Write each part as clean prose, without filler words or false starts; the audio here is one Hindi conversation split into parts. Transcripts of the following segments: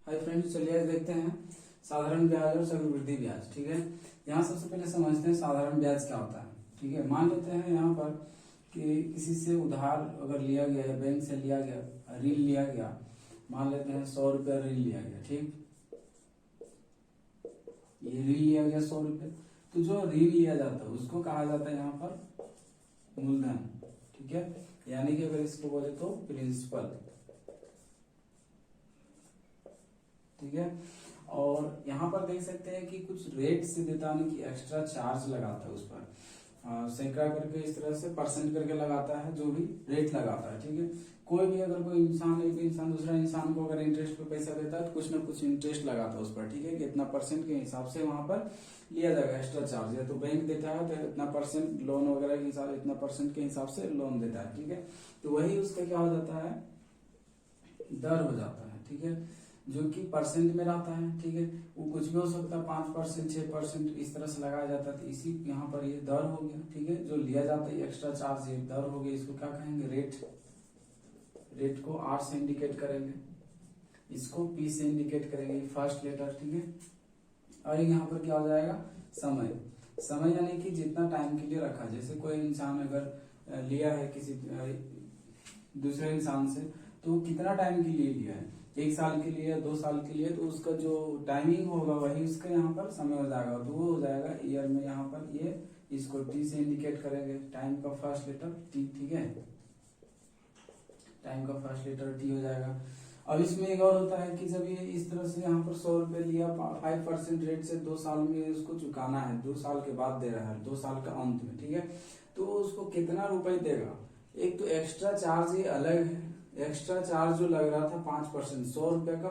हाय फ्रेंड्स, चलिए आज देखते हैं साधारण ब्याज और चक्रवृद्धि ब्याज। ठीक है, यहाँ सबसे पहले समझते हैं साधारण ब्याज क्या होता है। ठीक है, मान लेते हैं यहाँ पर कि किसी से उधार अगर लिया गया है, बैंक से लिया गया, ऋण लिया गया, मान लेते हैं 100 रुपया ऋण लिया गया। ठीक, ये ऋण लिया गया 100 रुपये। तो जो ऋण लिया जाता है उसको कहा जाता है यहाँ पर मूलधन। ठीक है, यानी कि अगर इसको बोले तो प्रिंसिपल। ठीक है, और यहाँ पर देख सकते हैं कि कुछ रेट से देता है कि एक्स्ट्रा चार्ज लगाता है उस पर, सैकड़ा करके इस तरह से परसेंट करके लगाता है, जो भी रेट लगाता है। ठीक है, कोई भी अगर कोई इंसान, एक इंसान दूसरा इंसान को अगर इंटरेस्ट पे पैसा देता है तो कुछ ना कुछ इंटरेस्ट लगाता है उस पर। ठीक है, कि इतना परसेंट के हिसाब से वहां पर लिया जाएगा एक्स्ट्रा चार्ज। या तो बैंक देता है तो इतना परसेंट लोन वगैरह के हिसाब, इतना परसेंट के हिसाब से लोन देता है। ठीक है, तो वही उसका क्या हो जाता है, दर हो जाता है। ठीक है, जो कि परसेंट में रहता है। ठीक है, वो कुछ भी हो सकता है, 5%, 6% इस तरह से लगाया जाता है। तो इसी यहाँ पर ये दर हो गया। ठीक है, जो लिया जाता है एक्स्ट्रा चार्ज, ये दर हो गया। इसको क्या कहेंगे, रेट। रेट को R से इंडिकेट करेंगे, इसको P से इंडिकेट करेंगे, फर्स्ट लेटर। ठीक है, और यहाँ पर क्या हो जाएगा, समय। समय यानी कि जितना टाइम के लिए रखा। जैसे कोई इंसान अगर लिया है किसी दूसरे इंसान से, तो कितना टाइम के लिए लिया है, 1 साल के लिए, 2 साल के लिए, तो उसका जो टाइमिंग होगा वही उसका यहाँ पर समय हो जाएगा। तो वो हो जाएगा ईयर में। यहाँ पर ये इसको T से इंडिकेट करेंगे, टाइम का फर्स्ट लेटर T। ठीक है, टाइम का फर्स्ट लेटर T हो जाएगा। अब इसमें एक और होता है कि जब ये इस तरह से यहाँ पर 100 रुपये लिया, 5% रेट से 2 साल में उसको चुकाना है, 2 साल के बाद दे रहा है, 2 साल का अंत में। ठीक है, तो उसको कितना रुपए देगा। एक तो एक्स्ट्रा चार्ज ये अलग है। एक्स्ट्रा चार्ज जो लग रहा था 5%, 100 रुपए का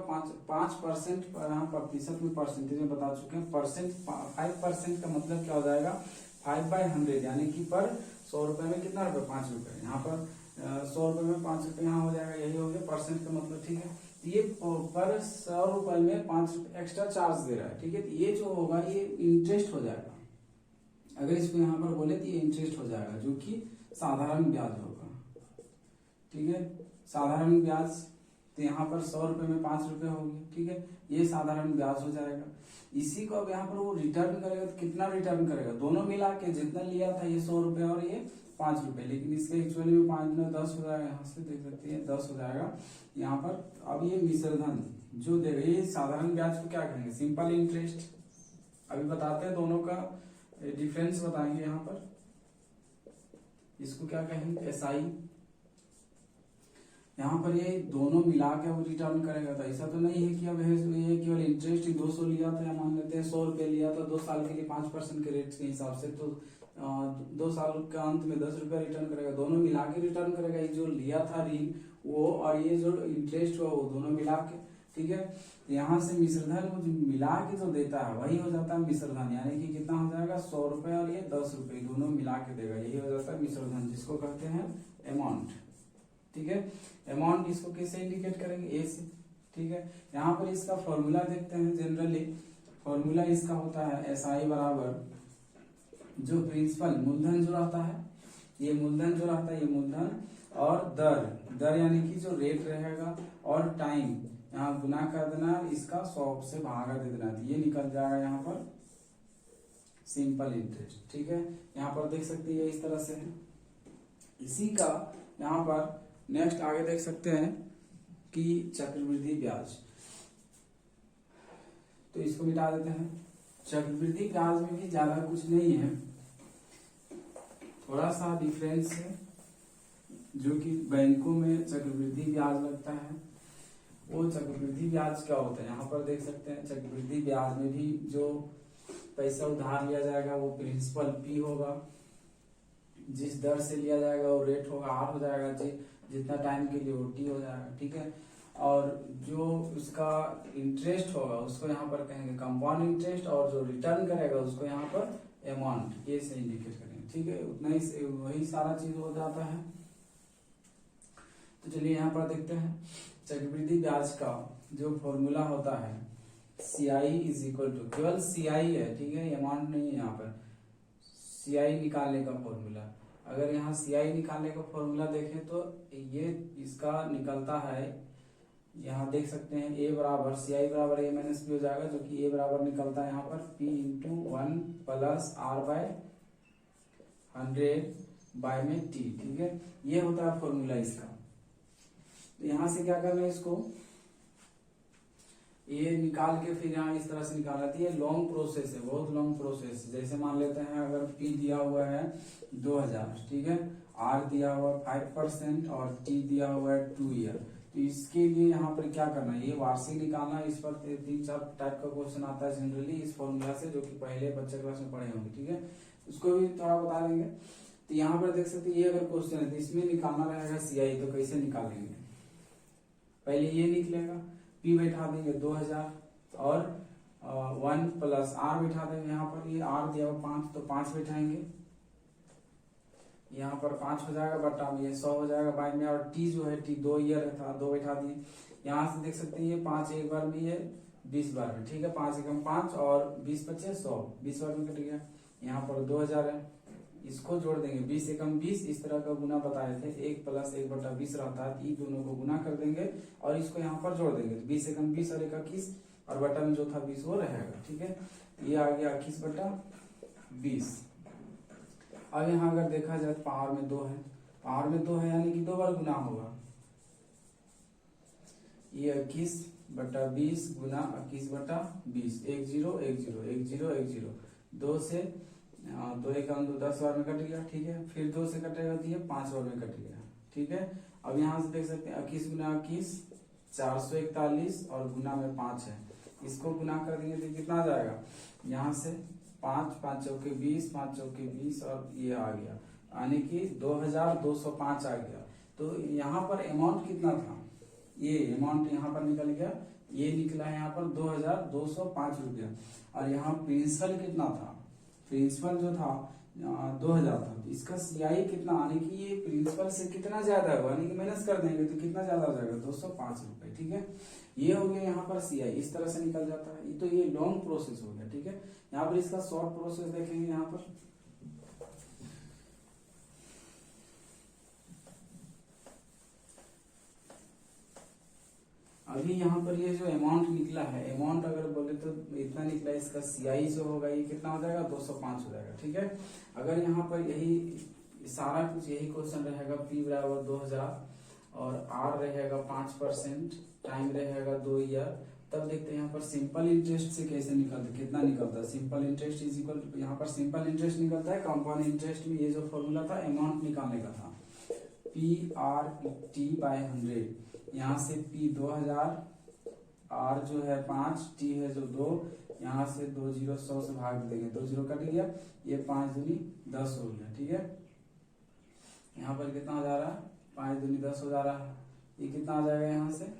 5% यहाँ प्रतिशत में परसेंटेज में बता चुके हैं। 5% का मतलब क्या हो जाएगा, 5/100, यानी कि पर 100 रुपए में कितना रुपए, 5 रुपए। यहाँ पर 100 रुपए में 5 रुपए यहाँ हो जाएगा, यही हो गया परसेंट का मतलब। ठीक है, तो ये पर 100 रुपए में 5 रुपए एक्स्ट्रा चार्ज दे रहा है। ठीक है, तो ये जो होगा ये इंटरेस्ट हो जाएगा। अगर इसको यहाँ पर बोले तो ये इंटरेस्ट हो जाएगा, जो कि साधारण ब्याज होगा। ठीक है, साधारण ब्याज। तो यहाँ पर 100 रुपए में 5 रुपए हो गए। ठीक है, ये साधारण ब्याज हो जाएगा। इसी को अब यहाँ पर वो रिटर्न करेगा तो कितना रिटर्न करेगा, दोनों मिला के जितना लिया था, ये 100 रुपए और ये 5 रुपए, लेकिन इसके एक्चुअली में 5 में 10 हो जाएगा। यहाँ से देख सकते हैं 10 हो जाएगा यहाँ पर। अब ये मिश्रधन जो देगा, ये साधारण ब्याज को क्या कहेंगे, सिंपल इंटरेस्ट। अभी बताते हैं, दोनों का डिफरेंस बताएंगे। यहाँ पर इसको क्या कहेंगे, SI। यहाँ पर ये दोनों मिला के वो रिटर्न करेगा। तो ऐसा तो नहीं है कि अब ये केवल इंटरेस्ट ही 200 लिया था, या मान लेते हैं 100 रुपए लिया था 2 साल के लिए 5% के रेट के हिसाब से, तो 2 साल के अंत में 10 रुपया रिटर्न करेगा। दोनों मिला के रिटर्न करेगा, ये जो लिया था ऋण वो, और ये जो इंटरेस्ट हुआ वो दोनों मिला के। ठीक है, यहाँ से मिश्रधन वो मिला के जो देता है वही हो जाता है मिश्रधन, यानी कि कितना हो जाएगा, 100 रुपए और ये 10 रुपए दोनों मिला के देगा, यही हो जाता है मिश्रधन, जिसको कहते हैं अमाउंट। ठीक है, अमाउंट इसको कैसे इंडिकेट करेंगे, ए से। ठीक है, यहाँ पर इसका फॉर्मूला देखते हैं। जनरली फॉर्मूला इसका होता है SI बराबर जो प्रिंसिपल मूलधन जो रहता है, ये मूलधन जो रहता है, ये मूलधन और दर यानी कि जो रेट रहेगा, और टाइम यहाँ गुना कर देना, इसका 100 से भागा दे देना, ये निकल जाएगा यहाँ पर सिंपल इंटरेस्ट। ठीक है, यहाँ पर देख सकते हैं इस तरह से है। इसी का यहाँ पर नेक्स्ट आगे देख सकते हैं कि चक्रवृद्धि ब्याज। तो इसको मिटा देते हैं। चक्रवृद्धि ब्याज में भी ज्यादा कुछ नहीं है, थोड़ा सा डिफरेंस है। जो कि बैंकों में चक्रवृद्धि ब्याज लगता है, वो चक्रवृद्धि ब्याज क्या होता है, यहाँ पर देख सकते हैं। चक्रवृद्धि ब्याज में भी जो पैसा उधार लिया जाएगा वो प्रिंसिपल P होगा, जिस दर से लिया जाएगा वो रेट होगा R हो जाएगा, जितना टाइम के लिए वो T हो जाएगा। ठीक है, और जो उसका इंटरेस्ट होगा उसको यहाँ पर कहेंगे कंपाउंड इंटरेस्ट, और जो रिटर्न करेगा उसको यहाँ पर अमाउंट, ये से इंडिकेट करेंगे। ठीक है, उतना ही वही सारा चीज हो जाता है। तो चलिए यहाँ पर देखते हैं चक्रवृद्धि ब्याज का जो फॉर्मूला होता है, CI इज इक्वल टू, केवल CI है। ठीक है, अमाउंट नहीं है। यहाँ पर CI निकालने का फॉर्मूला, अगर यहाँ CI निकालने का फॉर्मूला देखें तो ये इसका निकलता है यहाँ देख सकते हैं ए बराबर सी आई बराबर ए माइनस बी हो जाएगा, जो कि ए बराबर निकलता है यहाँ पर P into 1 plus R by 100 by में टी। ठीक है, ये होता है फॉर्मूला इसका। तो यहाँ से क्या करना है, इसको ये निकाल के फिर यहाँ इस तरह से निकालना है। ये लॉन्ग प्रोसेस है, बहुत लॉन्ग प्रोसेस। जैसे मान लेते हैं अगर P दिया हुआ है 2000, ठीक है, R दिया हुआ 5% और T दिया हुआ है 2 ईयर, तो इसके लिए यहाँ पर क्या करना है, ये वार्षिक निकालना है। इस पर 3-4 टाइप का क्वेश्चन आता है जनरली इस फॉर्मूला से, जो कि पहले बच्चे क्लास में पढ़े होंगे। ठीक है, उसको भी थोड़ा बता देंगे। तो यहाँ पर देख सकते हैं ये अगर क्वेश्चन है तो इसमें निकालना रहेगा CI, तो कैसे निकालेंगे, पहले ये निकलेगा, P बैठा देंगे 2000 और 1 प्लस R बैठा देंगे। यहाँ पर ये R दिया हुआ 5, तो 5 बैठाएंगे, यहाँ पर 5 हो जाएगा, बटा में ये 100 हो जाएगा बाय में, और T जो है T 2 ईयर था, 2 बैठा दिए। यहाँ से देख सकते हैं ये 5 एक बार में, ये 20 बार में। ठीक है, 5 एकम 5 और 20 पचे 100, 20 बार में कट गया। यहाँ पर 2000 है, इसको जोड़ देंगे, 20 एकम 20, इस तरह का गुना बताए थे, 1 प्लस 1 बटा 20 रहता है। इन दोनों को गुना कर देंगे और इसको यहाँ पर जोड़ देंगे, 20 एकम 20 और 1 21, और बटा में जो था 20 वो रहेगा। ठीक है, ये आ गया 21 बटा 20। अब यहाँ अगर देखा जाए तो पावर में 2 है, पावर में 2 है यानी कि 2 बार गुना होगा। ये 21 बटा 20 गुना 21 बटा 20, 1 0 1 0 1 0 1 0, 2 से 2 एक 10 बार में कट गया। ठीक है, फिर 2 से कटेगा तो ये 5 बार में कट गया। ठीक है, अब यहाँ से देख सकते हैं 21 गुना 21 441 और गुना में 5 है, इसको गुना कर देंगे तो कितना आ जाएगा, यहाँ से 5 5 चौके 20, 5 चौके 20 और ये आ गया, यानी कि 2205 आ गया। तो यहाँ पर अमाउंट कितना था, ये अमाउंट यहाँ पर निकल गया, ये निकला है यहाँ पर 2205 रुपया। और यहाँ प्रिंसिपल कितना था, प्रिंसिपल जो था 2000 था, तो इसका CI कितना, यानी कि ये प्रिंसिपल से कितना ज्यादा होगा, यानी कि माइनस कर देंगे तो कितना ज्यादा हो जाएगा, 205 रुपए। ठीक है, ये हो गया यहाँ पर CI, इस तरह से निकल जाता है। तो ये लॉन्ग प्रोसेस हो गया। ठीक है, यहाँ पर इसका शॉर्ट प्रोसेस देखेंगे। यहाँ पर अभी यहाँ पर ये जो अमाउंट निकला है, अमाउंट अगर बोले तो इतना निकला, इसका CI जो होगा ये कितना हो जाएगा, 205 हो जाएगा। ठीक है, अगर यहाँ पर यही सारा कुछ यही क्वेश्चन रहेगा, P बराबर 2000 और R रहेगा 5%, टाइम रहेगा 2 ईयर, तब देखते हैं यहाँ पर सिंपल इंटरेस्ट से कैसे निकलता है, कितना निकलता है। सिंपल इंटरेस्ट इज इक्वल, यहाँ पर सिंपल इंटरेस्ट निकलता है, कंपाउंड इंटरेस्ट में ये जो फॉर्मूला था अमाउंट निकालने का था, PRT बाय 100। यहाँ से P 2000, R जो है 5, T है जो 2, यहाँ से 2 0 100 से भाग देंगे, 2 0 कट गया, ये 5 दूनी 10 हो गया। ठीक है, यहाँ पर कितना हो जा रहा है, 5 दूनी 10 हो जा रहा है, ये कितना आ जाएगा यहाँ से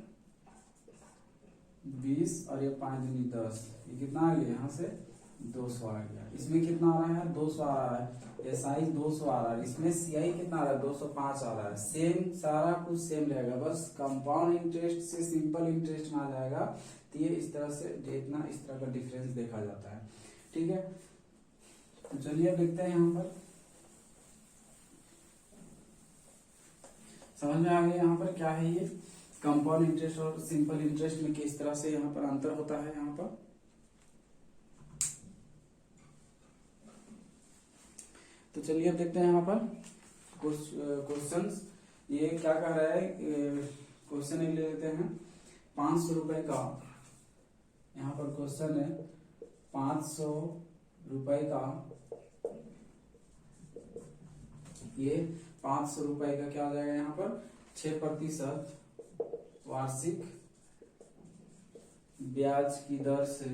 20 और ये 5 दूनी 10, ये कितना आ गया, यहाँ से 200 आ गया। इसमें कितना आ रहा है, 200 आ रहा है, SI 200 आ रहा है, इसमें CI कितना आ रहा है, 205 आ रहा है। सेम, सारा कुछ सेम रहेगा, बस कंपाउंड इंटरेस्ट से सिंपल इंटरेस्ट में आ जाएगा। तो ये इस तरह से इतना इस तरह का डिफरेंस देखा जाता है। ठीक है, तो चलिए अब देखते हैं यहाँ पर, समझ में आ गया यहाँ पर क्या है ये कंपाउंड इंटरेस्ट और सिंपल इंटरेस्ट में किस तरह से यहाँ पर अंतर होता है। यहाँ पर तो चलिए अब देखते हैं यहाँ पर क्वेश्चंस, ये क्या कह रहा है, क्वेश्चन ले लेते हैं। 500 रुपए का, यहाँ पर क्वेश्चन है 500 रुपए का, ये 500 रुपए का क्या आ जाएगा, यहाँ पर 6% वार्षिक ब्याज की दर से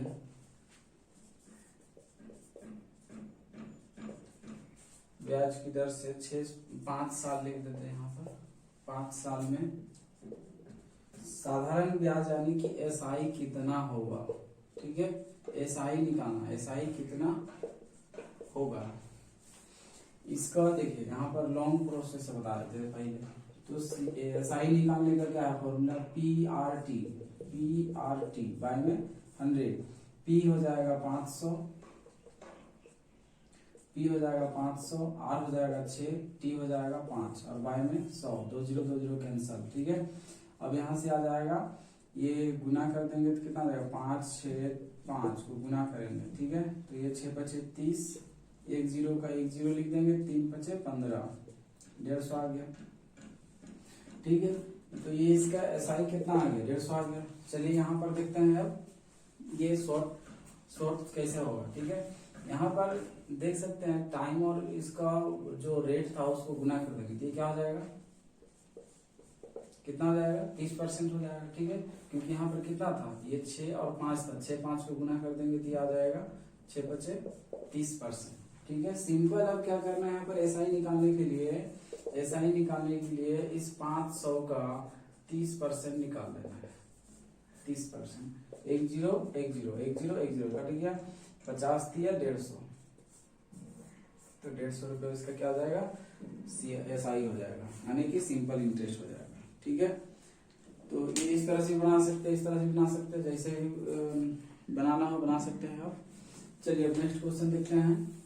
ब्याज की दर से 5 साल लिख देते हैं यहाँ पर, 5 साल में साधारण ब्याज यानी कि SI कितना होगा। ठीक है, SI निकालना, SI कितना होगा इसका। देखिए यहाँ पर लॉन्ग प्रोसेस बता रहे थे पहले, तो SI निकालने का क्या है फॉर्मूला, PRT बाय में 100, P हो जाएगा 500, P हो जाएगा 500, R हो जाएगा 6, T हो जाएगा 5 और बाय में 100, 2 0 2 0 कैंसल। ठीक है, अब यहाँ से आ जाएगा ये गुना कर देंगे तो कितना आ जाएगा 5 6 5 को गुना करेंगे, ठीक है। तो ये 6 5 30, एक जीरो का एक जीरो लिख देंगे, 3 5 15, 150 आ गया, ठीक है। तो ये इसका एसआई कितना आ गया 150 आ गया। चलिए यहाँ पर देखते हैं अब ये शॉर्ट कैसे होगा, ठीक है। यहाँ पर देख सकते हैं टाइम और इसका जो रेट था उसको गुना कर देंगे, तो ये क्या हो जाएगा, कितना हो जाएगा 30% हो जाएगा, ठीक है। क्योंकि यहाँ पर कितना था, ये 6 और 5 था, 6 5 को गुना कर देंगे तो ये आ जाएगा 6 5 30%, ठीक है। सिंपल। अब क्या करना है यहाँ पर एसआई निकालने के लिए इस 500 का 30% निकाल देना है, 30%। 1 0 1 0 1 0 1 0 कट गया, 50 दिया 150, तो 150 रुपये इसका क्या हो जाएगा एसआई हो जाएगा, यानी कि सिंपल इंटरेस्ट हो जाएगा, ठीक है। तो ये इस तरह से बना सकते हैं, इस तरह से बना सकते हैं, जैसे भी बनाना हो बना सकते हैं आप। चलिए अब नेक्स्ट क्वेश्चन देखते हैं।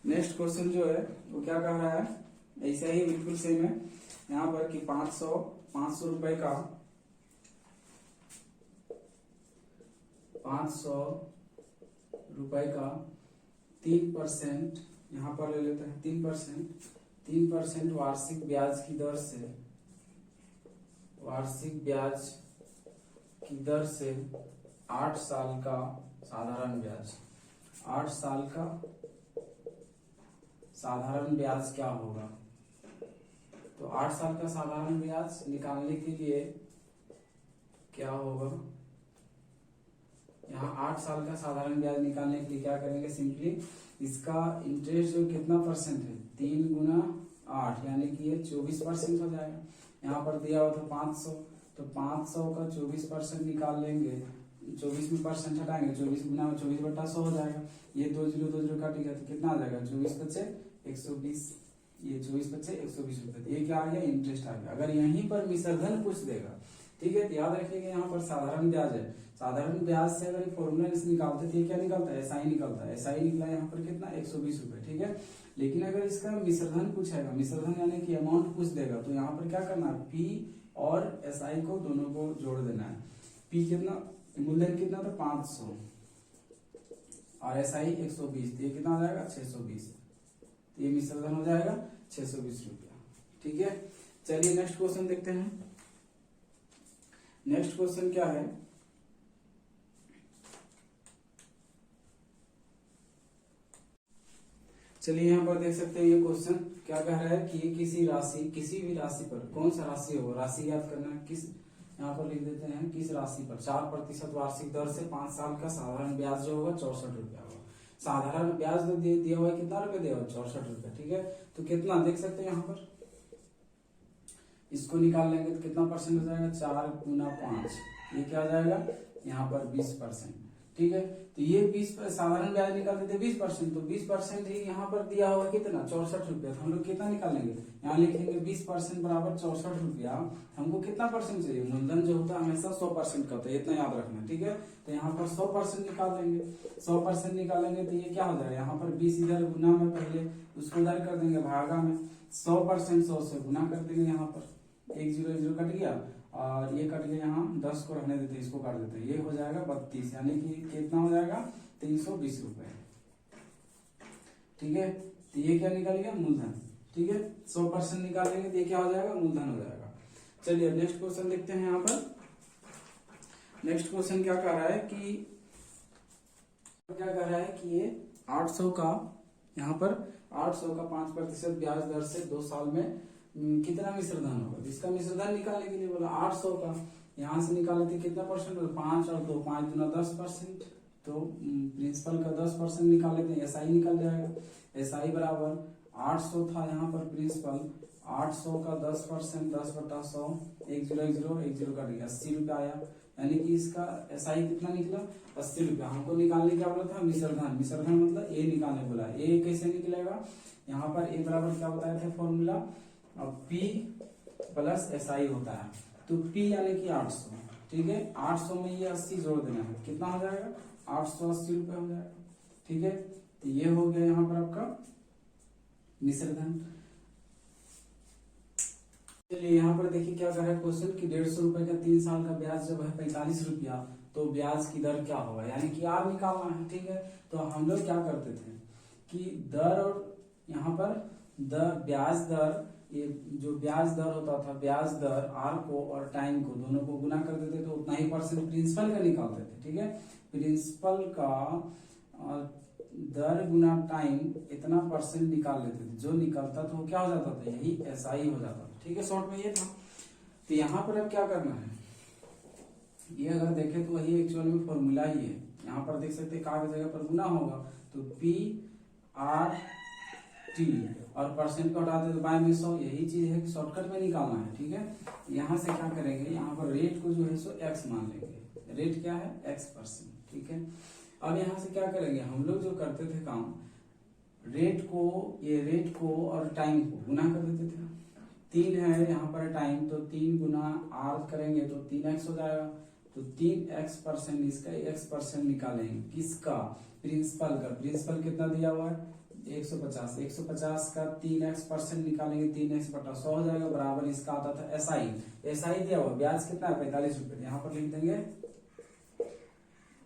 नेक्स्ट क्वेश्चन जो है वो क्या कह रहा है, ऐसा ही बिल्कुल सेम है। यहाँ पर कि 500 रुपए का 500 रुपए का 3% यहाँ पर ले लेते हैं, 3% वार्षिक ब्याज की दर से 8 साल का साधारण ब्याज, 8 साल का साधारण ब्याज क्या होगा। तो 8 साल का साधारण ब्याज निकालने के लिए क्या होगा, यहाँ 8 साल का साधारण ब्याज निकालने के लिए क्या करेंगे, सिंपली इसका इंटरेस्ट जो कितना परसेंट है 3 गुना 8 यानी कि ये 24% हो जाएगा। यहाँ पर दिया हुआ था 500, तो 500 का 24% निकाल लेंगे, 24 में परसेंट हटाएंगे, 24 गुना 24/100 हो जाएगा। ये 2 0 कट गया तो कितना आ जाएगा 24 बचे 120, ये 24 बचे 120 रुपए। ये क्या आ गया इंटरेस्ट आ गया। अगर यहीं पर मिश्रधन पूछ देगा, ठीक है, तो याद रखिएगा यहाँ पर साधारण ब्याज है, साधारण ब्याज से अगर फॉर्मूला निकालते तो ये क्या निकलता है एसआई निकलता है, एसआई निकला यहाँ पर कितना 120 रुपए, ठीक है। लेकिन अगर इसका मिश्रधन पूछेगा, मिश्रधन यानी कि अमाउंट पूछ देगा, तो यहाँ पर क्या करना है पी और एसआई को दोनों को जोड़ देना है। पी कितना, मूलधन कितना था 500 और एसआई 120, तो ये कितना हो जाएगा 620, तो ये मिश्रधन हो जाएगा 620 रुपया, ठीक है। चलिए नेक्स्ट क्वेश्चन देखते हैं। नेक्स्ट क्वेश्चन क्या है, चलिए यहाँ पर देख सकते हैं ये क्वेश्चन क्या कह रहा है कि किसी भी राशि पर, कौन सा राशि होगा, राशि याद करना है, किस, यहाँ पर लिख देते हैं किस राशि पर 4% वार्षिक दर से 5 साल का साधारण ब्याज जो होगा 64 रुपया होगा। साधारण ब्याज तो दिया हुआ है, कितना रुपए दिया हुआ 64 रुपया, ठीक है। तो कितना देख सकते हैं यहाँ पर, इसको निकाल लेंगे तो कितना परसेंट हो जाएगा 4 गुना 5, ये क्या हो जाएगा यहाँ पर 20%, ठीक है। तो ये 20 साधारण ब्याज निकालते थे 20%, तो 20% ही यहाँ पर दिया हुआ कितना 64 रुपया, तो हम लोग कितना निकालेंगे, यहाँ लिखेंगे 20% बराबर 64 रुपया। हमको कितना परसेंट चाहिए, मूलधन जो होता है हमेशा 100% का होता है, इतना याद रखना, ठीक है। तो यहाँ पर 100% निकाल लेंगे, 100% निकालेंगे तो ये क्या हो जाएगा, यहाँ पर 20 इधर गुना में पहले उसको इधर कर देंगे भागा में, 100% 100 से गुना कर देंगे, यहाँ पर 1 0 0 कट गया और ये कट गया, यहाँ 10 को रहने देते हैं, इसको काट देते हैं, ये हो जाएगा 32, यानी कि कितना हो जाएगा 320 रुपए, ठीक है। तो ये क्या निकल गया मूलधन, ठीक है। 100% निकालेंगे तो ये क्या हो जाएगा मूलधन हो जाएगा। चलिए नेक्स्ट क्वेश्चन देखते हैं। यहाँ पर नेक्स्ट क्वेश्चन क्या कह रहा है कि ये 800 का, यहाँ पर 800 का 5% ब्याज दर से 2 साल में कितना मिश्रधन होगा। इसका मिश्रधन निकालने के लिए बोला 800 का, यहाँ से निकाले थे कितना परसेंट, 5 और 2 5 गुना 10%, तो प्रिंसिपल का 10% निकाल लेते हैं, एसआई निकल जाएगा। एसआई बराबर 800 था यहाँ पर प्रिंसिपल, 800 का 10%, 10/100, 1 0 1 0 1 0 कट गया, 80 रुपया आया, यानी कि इसका एसआई कितना निकला 80 रुपया। हमको निकालने क्या बोला था मिश्रधन, मिश्रधन मतलब ए निकालने बोला। ए कैसे निकलेगा, यहाँ पर ए बराबर क्या बताया था फॉर्मूला, अब P प्लस SI होता है, तो P यानी कि 800, ठीक है। 800 में ये 80 जोड़ देना है, कितना हो जाएगा 880 रुपये हो जाएगा, ठीक है। तो ये हो गया यहाँ पर आपका मिश्रधन। चलिए यहाँ पर देखिए क्या कर रहा है क्वेश्चन कि 150 रुपए का 3 साल का ब्याज जब है 45 रुपया, तो ब्याज की दर क्या होगा, यानी कि आर निकालना है। ठीक है, तो हम लोग क्या करते थे कि दर और यहाँ पर ब्याज दर, ये जो ब्याज दर होता था, ब्याज दर आर को और टाइम को दोनों को गुना कर देते, तो उतना ही परसेंट प्रिंसिपल का निकालते थे। ठीक है, प्रिंसिपल का दर गुना टाइम इतना परसेंट निकाल लेते थे, जो निकलता था वो क्या हो जाता था, यही एसआई हो जाता था। ठीक है, शॉर्ट में ये था। तो यहाँ पर अब क्या करना है, ये अगर देखें तो वही एक्चुअल में फॉर्मूला ही है। यहाँ पर देख सकते हैं का जगह पर गुना होगा तो पी आर टी और परसेंट को हटा दे तो बाय में 100, यही चीज है कि शॉर्टकट में निकालना है। ठीक है, यहाँ से क्या करेंगे, यहाँ पर रेट को जो है सो एक्स मान लेंगे। रेट क्या है, x%। ठीक है, अब यहाँ से क्या करेंगे, हम लोग जो करते थे काम, रेट को और टाइम को गुना कर देते थे। 3 है यहाँ पर टाइम, तो 3 गुना आर करेंगे तो 3x हो जाएगा, तो 3x%, इसका x% निकालेंगे किसका, प्रिंसिपल का। प्रिंसिपल कितना दिया हुआ है 150, 150 का 3x% निकालेंगे, 3x बटा 100 हो जाएगा, बराबर इसका आता था एसआई। एसआई दिया हुआ, ब्याज कितना है 45 रुपए, यहाँ पर लिख देंगे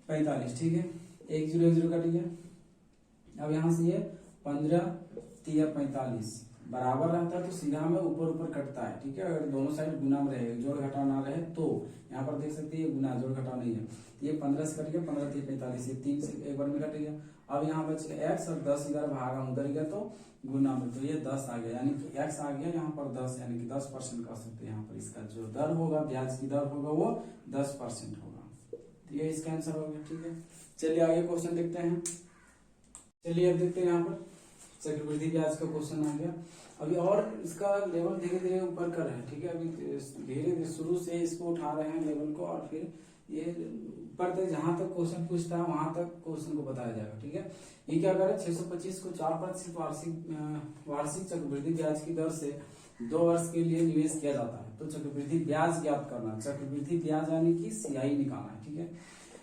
45। ठीक है, 1 0 0 कट गया। अब यहाँ से ये 15 3 45 बराबर रहता है तो सीधा में ऊपर ऊपर कटता है। ठीक है, अगर दोनों साइड गुना में रहे, जोड़ घटाव ना रहे तो यहाँ पर देख सकते हैं गुना, जोड़ घटाव नहीं है, तो ये 15 से कट गया, 15 3 45, ये 3 से एक बार में कट गया। अब यहाँ बच गया x और 10 इधर भागा उधर गया तो गुना में, तो ये 10 आ गया, यानी कि x आ गया यहाँ पर 10, यानी कि 10% कह सकते हैं। यहाँ पर इसका जो दर होगा, ब्याज की दर होगा वो 10% होगा। तो ये इसका आंसर हो गया। ठीक है, चलिए आगे क्वेश्चन देखते हैं। चलिए अब देखते हैं, यहाँ पर चक्रवृद्धि ब्याज का क्वेश्चन आ गया। अभी और इसका लेवल धीरे धीरे ऊपर कर रहे हैं। ठीक है, अभी धीरे धीरे शुरू से इसको उठा रहे हैं लेवल को, और फिर ये ऊपर तक जहां तक क्वेश्चन पूछता है वहां तक क्वेश्चन को बताया जाएगा। ठीक है, ये क्या करे, 625 को 4% वार्षिक चक्रवृद्धि ब्याज की दर से 2 वर्ष के लिए निवेश किया जाता है, तो चक्रवृद्धि ब्याज ज्ञात करना। चक्रवृद्धि ब्याज यानी कि सीआई निकालना है। ठीक है,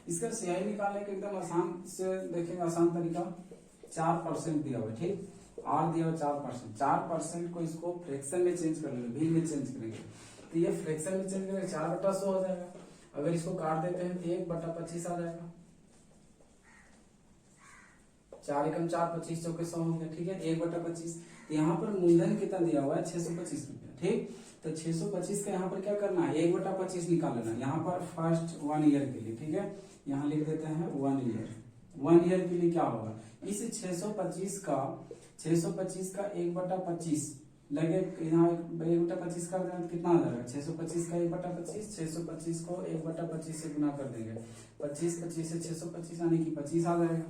इसका सीआई निकालने का एकदम आसान से देखेंगे, आसान तरीका 4% दिया हुआ है। ठीक, आर दिया हुआ 4%, 4% को इसको फ्रैक्शन में चेंज कर लेंगे, भिन्न में चेंज करेंगे, तो ये फ्रैक्शन में चेंज करेंगे 4/100 हो जाएगा। अगर इसको काट देते हैं तो 1/25 आ जाएगा, 4 एकम 4, 25 चौके 100 हो गया। ठीक है, 1/25। तो यहाँ पर मूलधन कितना दिया हुआ है 625 रुपया। ठीक, तो 625 का यहाँ पर क्या करना है, 1/25 निकाल लेना। यहाँ पर फर्स्ट 1 ईयर के लिए, ठीक है, यहाँ लिख देते हैं 1 ईयर। 1 ईयर के लिए क्या होगा, इस 625 का 1/25 लगे, यहाँ 1/25 कर देना, कितना आ जाएगा 625 का 1/25, 625 को 1/25 से गुना कर देंगे, 25 से 625 यानी कि 25 आ जाएगा।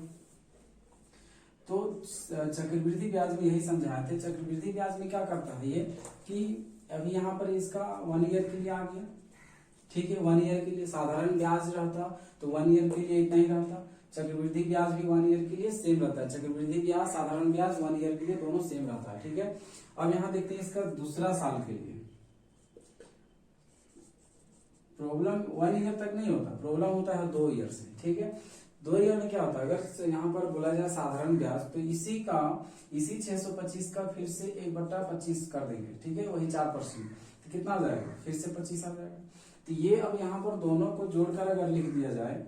तो चक्रवृद्धि ब्याज में यही समझाए थे। चक्रवृद्धि ब्याज में क्या करता है ये कि अभी यहाँ पर इसका 1 ईयर के लिए आ गया। ठीक है, 1 ईयर के लिए साधारण ब्याज रहता तो 1 ईयर के लिए इतना ही रहता। चक्रवृद्धि ब्याज भी 1 ईयर के लिए सेम रहता है। चक्रवृद्धि ब्याज, साधारण ब्याज 1 ईयर के लिए दोनों सेम रहता है। ठीक है, अब यहाँ देखते हैं इसका दूसरा साल के लिए। प्रॉब्लम 1 ईयर तक नहीं होता, प्रॉब्लम होता है 2 ईयर से। ठीक है, 2 ईयर में क्या होता है, अगर यहाँ पर बोला जाए साधारण ब्याज, तो इसी 625 का फिर से 1/25 कर देंगे। ठीक है, वही 4%, तो कितना आ जाएगा, फिर से 25 आ जाएगा। तो ये अब यहाँ पर दोनों को जोड़कर अगर लिख दिया जाए,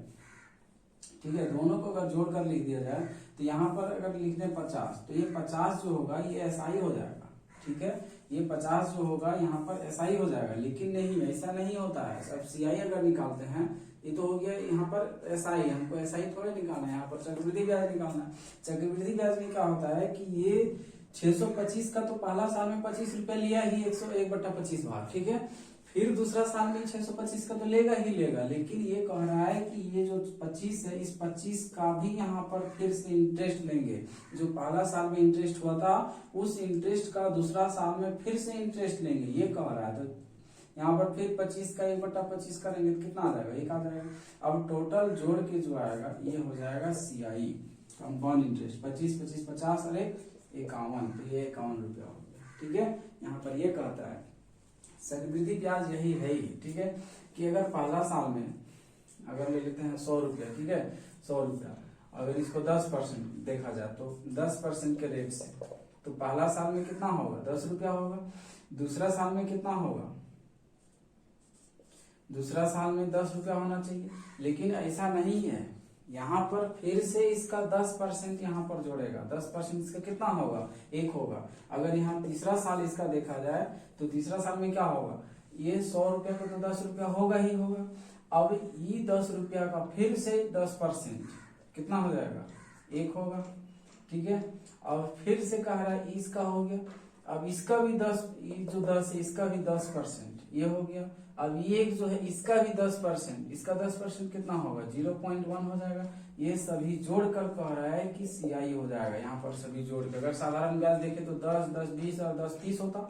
ठीक है, दोनों को अगर जोड़कर लिख दिया जाए, तो यहाँ पर अगर लिख दें 50, तो ये 50 जो होगा ये एसआई हो जाएगा। ठीक है, ये 50 जो होगा यहाँ पर एसआई हो जाएगा, लेकिन नहीं, ऐसा नहीं होता है। अब सीआई अगर निकालते हैं, ये तो हो गया यहाँ पर एसआई, हमको एसआई थोड़े निकालना है, यहाँ पर चक्रवृद्धि ब्याज निकालना है। चक्रवृद्धि ब्याज में क्या होता है कि ये 625 का तो पहला साल में 25 रुपया लिया ही, 101/25 भाग। ठीक है, फिर दूसरा साल में 625 का तो लेगा ही लेगा, लेकिन ये कह रहा है कि ये जो 25 है, इस 25 का भी यहाँ पर फिर से इंटरेस्ट लेंगे। जो पहला साल में इंटरेस्ट हुआ था, उस इंटरेस्ट का दूसरा साल में फिर से इंटरेस्ट लेंगे, ये कह रहा है। तो यहाँ पर फिर 25 का 1/25 करेंगे तो कितना आ जाएगा, 1 आ जाएगा। अब टोटल जोड़ के जो आएगा ये हो जाएगा सीआई, कंपाउंड इंटरेस्ट। 25 25 50 और 51, तो ये 51 रुपया हो गया। ठीक है, यहाँ पर ये कहता है चक्रवृद्धि ब्याज यही है ही। ठीक है, कि अगर पहला साल में अगर ले लेते हैं 100 रुपया, ठीक है, 100 रुपया, अगर इसको 10% देखा जाए तो 10% के रेट से तो पहला साल में कितना होगा 10 रुपया होगा, दूसरा साल में कितना होगा, दूसरा साल में 10 रुपया होना चाहिए। लेकिन ऐसा नहीं है, यहाँ पर फिर से इसका 10% यहाँ पर जोड़ेगा, 10% इसका कितना होगा 1 होगा। अगर यहाँ तीसरा साल इसका देखा जाए तो तीसरा साल में क्या होगा, ये 100 रुपया का तो 10 रुपया होगा ही होगा। अब ये 10 रुपया का फिर से 10% कितना हो जाएगा 1 होगा, ठीक है। और फिर से कह रहा है इसका हो गया, अब इसका भी 10, ये जो 10 है इसका भी 10% ये हो गया। अब ये जो है इसका भी 10%, इसका 10% कितना होगा 0.1 हो जाएगा। ये सभी जोड़कर कह रहा है कि सीआई हो जाएगा। यहाँ पर सभी जोड़कर अगर साधारण ब्याज देखे तो 10, 10, 20 और 10, 30 होता।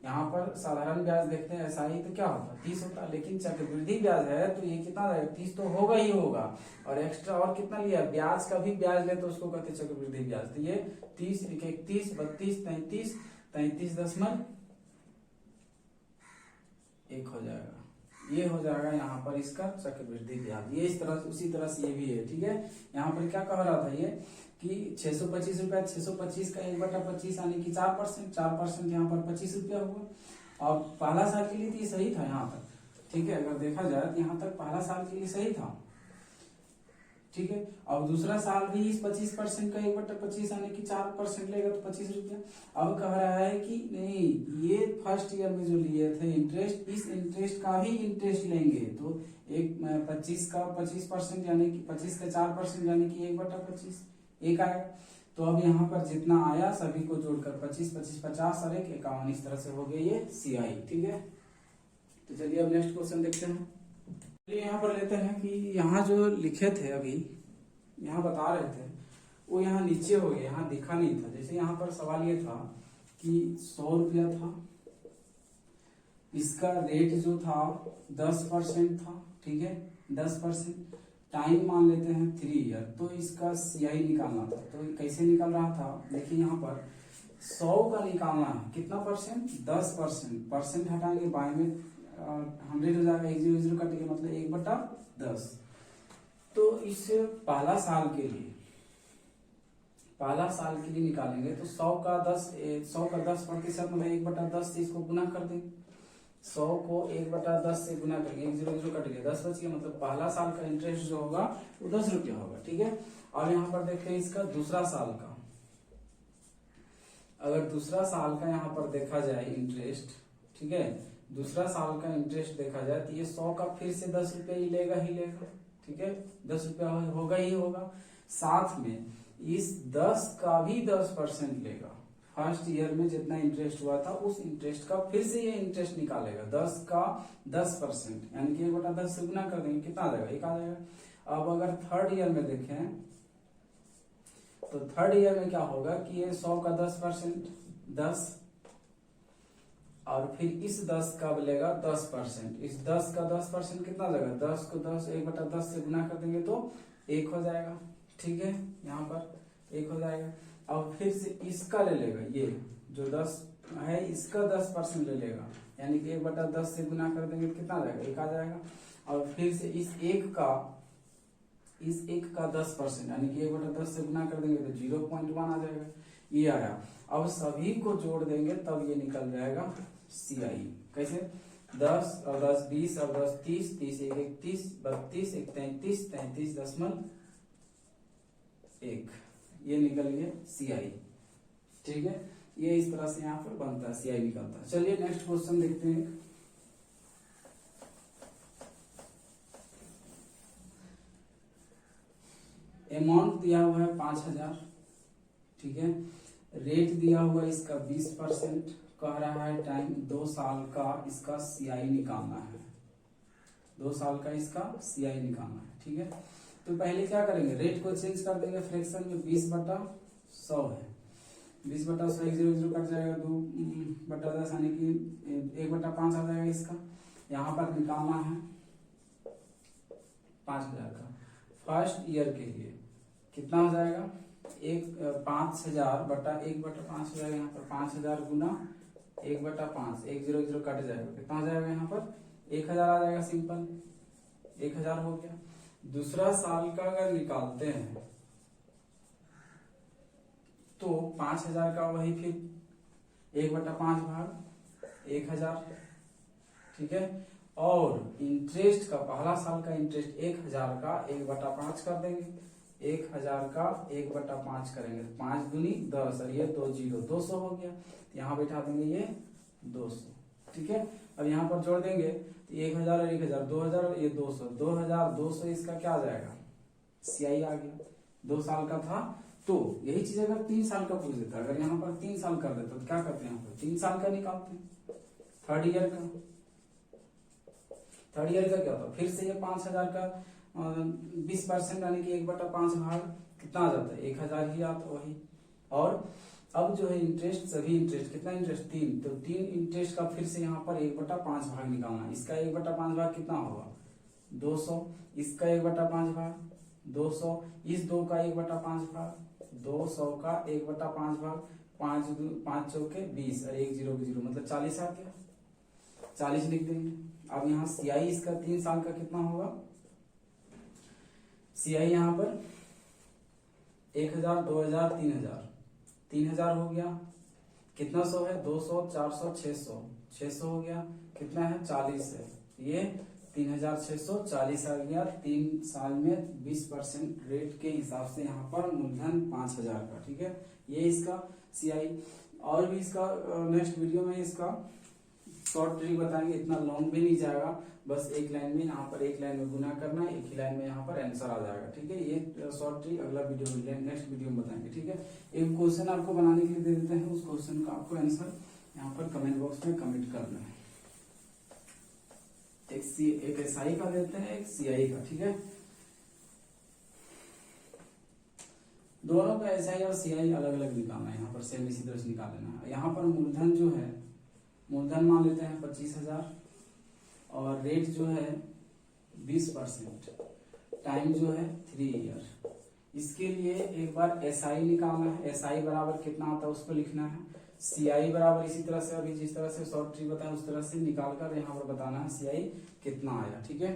यहाँ पर साधारण ब्याज देखते हैं ऐसा ही तो क्या होता 30 होता। लेकिन चक्रवृद्धि ब्याज है तो ये कितना रहेगा 30 तो होगा ही होगा। और एक्स्ट्रा और कितना लिया, ब्याज का भी ब्याज ले तो उसको कहते हैं चक्रवृद्धि ब्याज। तो ये 30, 31, 32, 33, 33.1 हो जाएगा। ये हो जाएगा यहाँ पर इसका चक्रवृद्धि ब्याज। ये इस तरह उसी तरह से ये भी है, ठीक है। यहाँ पर क्या कह रहा था ये कि 625 रुपया, 625 का 1/25 यानी कि 4%, 4% यहाँ पर 25 रुपया हुआ। और पहला साल के लिए तो ये सही था यहाँ तक, ठीक है। अगर देखा जाए तो यहाँ तक पहला साल के लिए सही था, ठीक है। अब दूसरा साल भी इस 25% का 1/25 यानी कि 4% लेगा तो 25 रुपया। अब कह रहा है कि नहीं, ये फर्स्ट ईयर में जो लिए थे इंटरेस्ट, इस इंटरेस्ट का भी इंटरेस्ट लेंगे तो एक 25 का 25% यानी कि 25 का 4% यानी कि 1/25 1 आएगा। तो अब यहाँ पर जितना आया सभी को जोड़कर 25, 25, 50 और 1, 51 इस तरह से हो गया ये सीआई, ठीक है। तो चलिए अब नेक्स्ट क्वेश्चन देखते हैं। यहाँ पर लेते हैं कि यहाँ जो लिखे थे अभी यहाँ बता रहे थे वो यहाँ नीचे हो गया, यहाँ दिखा नहीं था। जैसे यहाँ पर सवाल ये था कि 100 रुपया था, इसका रेट जो था 10% था, ठीक है 10%। टाइम मान लेते हैं 3 ईयर, तो इसका सीआई निकालना था। तो कैसे निकल रहा था देखिए, यहाँ पर 100 का निकालना है कितना परसेंट 10%, परसेंट हटाएंगे बाएं में 100 हो जाएगा, 1 0 0 कटेगा मतलब 1/10। तो इस पहला साल के लिए निकालेंगे तो 100 का 10% मतलब 1/10 से इसको गुना कर देंगे। 100 को 1/10 से गुना करेंगे, 1 0 0 कट गया 10 बच गया, मतलब पहला साल का इंटरेस्ट जो होगा वो 10 रुपया होगा, ठीक है। और यहाँ पर देखते हैं इसका दूसरा साल का, अगर दूसरा साल का यहाँ पर देखा जाए इंटरेस्ट, ठीक है, दूसरा साल का इंटरेस्ट देखा जाए तो ये 100 का फिर से 10 रुपया ही लेगा, ठीक है 10 रुपया होगा ही होगा। साथ में इस 10 का भी 10% लेगा। फर्स्ट ईयर में जितना इंटरेस्ट हुआ था उस इंटरेस्ट का फिर से ये इंटरेस्ट निकालेगा, 10 का 10% यानी कि 1/10 से गुना कर देंगे कितना आ जाएगा 1 आ जाएगा। अब अगर थर्ड ईयर में देखें तो थर्ड ईयर में क्या होगा कि ये 100 का 10% 10 और फिर इस 10 का बनेगा 10%, इस 10 का 10% कितना लगेगा 10 को 10 1/10 से गुना कर देंगे तो 1 हो जाएगा, ठीक है यहाँ पर 1 हो जाएगा। अब फिर से इसका ले लेगा, ये जो 10 है इसका 10% ले लेगा यानी कि 1/10 से गुना कर देंगे कितना आ जाएगा 1 आ जाएगा। और फिर से इस 1 का 10% यानी कि 1/10 से गुना कर देंगे तो 0.1 आ जाएगा, ये आया। अब सभी को जोड़ देंगे तब ये निकल जाएगा सीआई। कैसे 10 और 10 20 और 10 30, 30 1 31, 32 1 33, 33.1 ये निकल गया सीआई, ठीक है। ये इस तरह से यहाँ पर बनता है, सीआई निकलता है। चलिए नेक्स्ट क्वेश्चन देखते हैं। अमाउंट दिया हुआ है 5000, ठीक है। रेट दिया हुआ है इसका 20%, कह रहा है टाइम 2 साल का इसका सीआई निकालना है, 2 साल का इसका सीआई निकालना है, ठीक है। तो पहले क्या करेंगे, रेट को चेंज कर देंगे, फ्रैक्शन में 20/100 है, 20/100 1 0 0 कट जाएगा, 2/10 यानी कि 1/5 आ जाएगा इसका। यहाँ पर निकालना है 5000 का फर्स्ट ईयर के लिए कितना हो जाएगा 5000 बटा 1/5 हो जाएगा। यहाँ पर 5000 गुना 1/5, 1 0 0 कट जाएगा, कितना हो जाएगा यहाँ पर 1000 आ जाएगा, सिंपल 1000 हो गया। दूसरा साल का अगर निकालते हैं तो 5,000 का वही फिर 1/5 भाग 1,000, ठीक है। और इंटरेस्ट का पहला साल का इंटरेस्ट 1,000 का 1/5 कर देंगे, 1,000 का 1/5 करेंगे, 5 दूनी 10 और ये 2 0 200 हो गया। यहाँ बैठा देंगे ये 200, ठीक है। अब यहाँ पर जोड़ देंगे तो 1,000 और 1,000 2,000 और ये 200 2,200, इसका क्या आ जाएगा CI आ गया। 2 साल का था तो यही चीज अगर 3 साल का पूछ देता, अगर यहाँ पर 3 साल कर देता तो क्या करते हैं, यहाँ पर 3 साल का निकालते हैं। थर्ड ईयर का क्या होता, फिर से ये 5,000 का 20% यानी कि 1/5 भाग कितना आ जाता है 1,000 ही आता वही। और अब जो है इंटरेस्ट, सभी इंटरेस्ट कितना इंटरेस्ट 3, तो 3 इंटरेस्ट का फिर से यहाँ पर 1/5 भाग निकालना। इसका 1/5 भाग कितना होगा 200, इसका 1/5 भाग 200, इस 2 का 1/5 भाग 200 का 1/5 भाग 5 चौके 20 और 1 0 0 मतलब 40 आ गया, 40 लिख देंगे। अब यहाँ CI इसका 3 साल का कितना होगा, CI यहाँ पर 1,000 2,000 3,000 हो गया, कितना 100 है 200 400 600 हो गया, कितना है 40 है, ये 3,640 आ गया। 3 साल में 20% रेट के हिसाब से यहाँ पर मूलधन 5,000 का, ठीक है। ये इसका CI। और भी इसका नेक्स्ट वीडियो में इसका शॉर्ट ट्रिक बताएंगे, इतना लॉन्ग भी नहीं जाएगा, बस एक लाइन में यहाँ पर एक लाइन में गुना करना है, एक ही लाइन में यहाँ पर आंसर आ जाएगा, ठीक है। ये शॉर्ट ट्रिक अगला वीडियो में नेक्स्ट वीडियो में बताएंगे, ठीक है। एक क्वेश्चन आपको बनाने के लिए दे देते हैं, उस क्वेश्चन का आपको आंसर यहाँ पर कमेंट बॉक्स में कमेंट करना है। एक SI का देते हैं, एक CI का, ठीक है। दोनों का SI और CI अलग अलग निकालना है, यहाँ पर सेम इसी तरह से निकाल लेना है। यहाँ पर मूलधन जो है, मूलधन मान लेते हैं 25,000 और रेट जो है 20%, टाइम जो है 3 ईयर। इसके लिए एक बार SI निकालना है, SI बराबर कितना आता है उसको लिखना है, CI बराबर इसी तरह से अभी जिस तरह से शॉर्ट ट्रिक बताया उस तरह से निकाल कर यहाँ पर बताना है CI कितना आया, ठीक है।